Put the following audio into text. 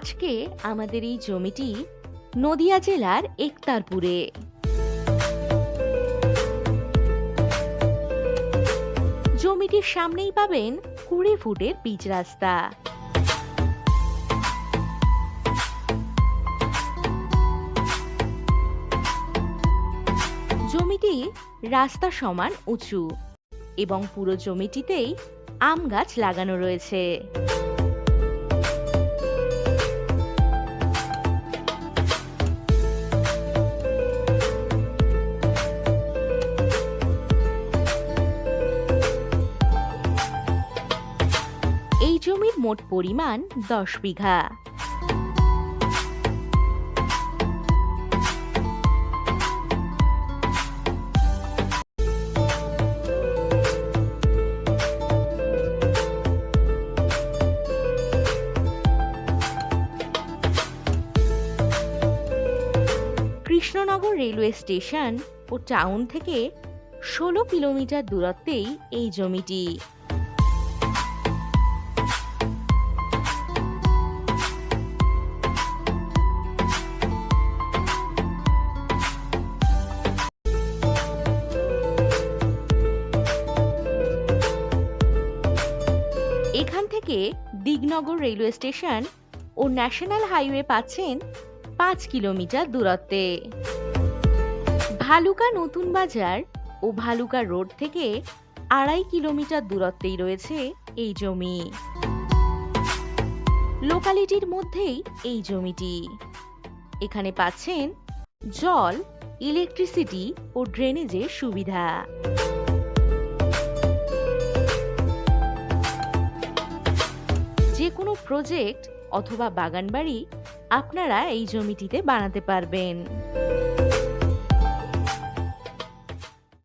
আজকে আমাদের এই জমিটি নদিয়া জেলার একতারপুরে। জমিটির সামনেই পাবেন 20 ফুটের পিচ রাস্তা। জমিটি রাস্তা সমান উঁচু এবং পুরো জমিটিতেই আম গাছ লাগানো রয়েছে। এই জমির মোট পরিমাণ 10 বিঘা। কৃষ্ণনগর রেলওয়ে স্টেশন ও টাউন থেকে 16 কিলোমিটার দূরত্বেই এই জমিটি। এখান থেকে দিগনগর রেলওয়ে স্টেশন ও ন্যাশনাল হাইওয়ে পাচ্ছেন 5 কিলোমিটার দূরত্বে। ভালুকা নতুন বাজার ও ভালুকা রোড থেকে 2.5 কিলোমিটার দূরত্বেই রয়েছে এই জমি। লোকালিটির মধ্যেই এই জমিটি। এখানে পাচ্ছেন জল, ইলেকট্রিসিটি ও ড্রেনেজের সুবিধা। যে কোনো প্রজেক্ট অথবা বাগানবাড়ি আপনারা এই জমিটিতে বানাতে পারবেন।